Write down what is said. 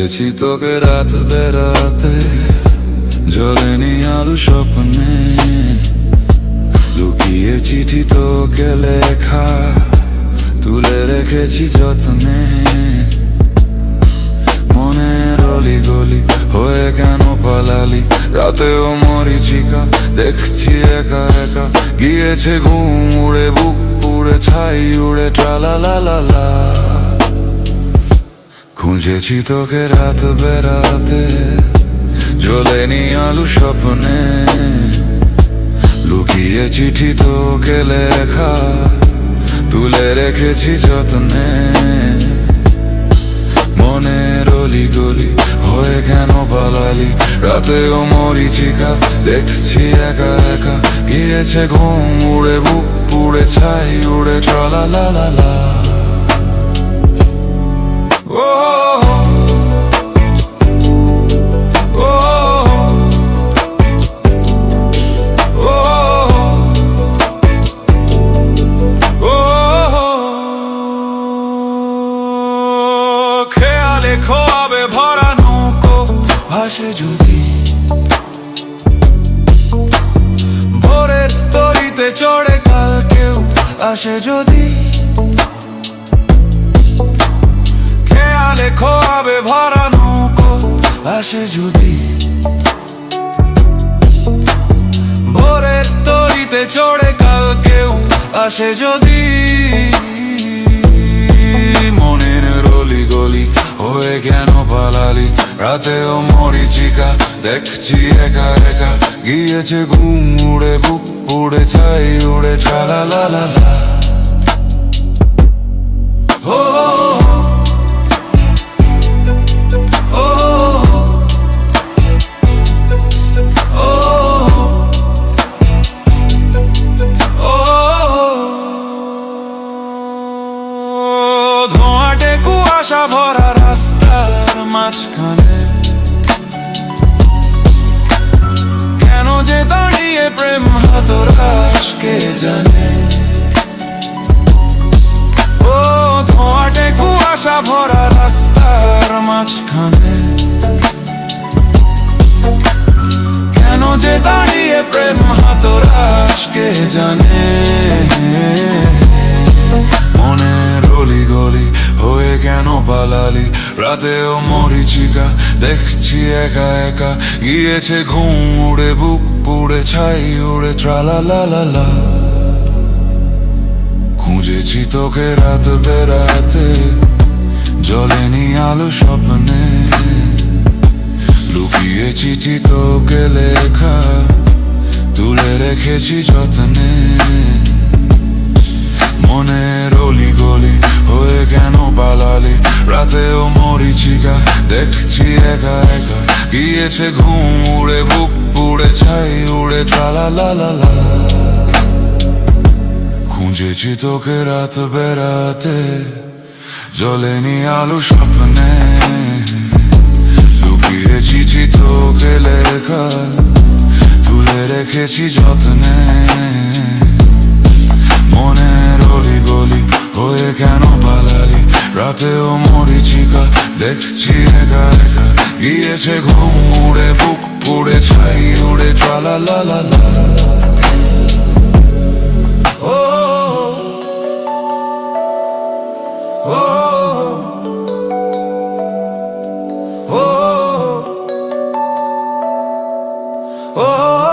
খুঁজেছি তোকে রাত বেরাতে, জ্বলেনি আলো স্বপ্নে, লুকিয়ে চিঠি তোকে লেখা, তুলে রেখেছি যত্নে। মনের অলি গলি হয়ে কেন পালালি, রাতেও মরিচিকা দেখছি একা একা, গিয়েছে ঘুম উড়ে, বুক পুড়ে ছাই উড়ে, ট্রালা লা লা লা। খুঁজেছি তোকে রাত বেরাতে, জ্বলেনি আলো স্বপ্নে, লুকিয়ে চিঠি তোকে লেখা, তুলে রেখেছি যত্নে। মনের অলি গলি হয়ে কেন পালালি, রাতেও মরিচিকা দেখছি একা একা, গিয়েছে ঘুম উড়ে, বুক পুড়ে ছাই উড়ে, ট্রালা লা লা লা। খোয়াবে ভরা নৌকো ভাসে যদি, ভোরের তরিতে চড়ে কাল কেউ আসে যদি, খেয়ালে খোয়াবে ভরা নৌকো আসে যদি, ভোরের তরিতে চড়ে কাল কেউ আসে যদি। মনের রলি গলি হয়ে কেন পালালি, রাতেও মরিচিকা দেখছি একা একা, গিয়েছে ঘুম উড়ে, বুক পুড়ে ছাই উড়ে, ট্রালা লা লা লা। ধোঁয়াটে কুয়াশা ভরা রাস্তার মাঝখানে, কেন যে দাঁড়িয়ে প্রেম হাতরাস কে জানে। ও ধোঁয়াটে কুয়াশা ভরা রাস্তার মাঝখানে, কেন যে দাঁড়িয়ে প্রেম হাতরাস কে জানে। মনের অলি গলি হয়ে কেন পালালি, রাতেও মরিচিকা দেখছি একা একা, গিয়েছে ঘুম উড়ে, বুক পুড়ে ছাই উড়ে, ট্রালা লা লা লা। খুঁজেছি তোকে রাত বেরাতে, জ্বলেনি আলো স্বপ্নে, লুকিয়ে চিঠি তোকে লেখা, তুলে রেখেছি যত্নে। মনের অলি গলি হয়ে কেন পালালি, রাতেও মরিচিকা দেখছি একা একা, গিয়েছে ঘুম উড়ে, বুক পুড়ে ছাই উড়ে, ট্রালা লা লা লা। খুঁজেছি তোকে রাত বেরাতে, জ্বলেনি আলো স্বপ্নে, লুকিয়ে চিঠি তোকে লেখা, তুলে রেখেছি যত্নে। মনের অলি গলি হয়ে কেন পালালি, রাতেও মরিচিকা দেখছি একা একা, গিয়েছে ঘুম উড়ে, বুক পুড়ে ছাই উড়ে, ট্রালা লা লা লা। Oh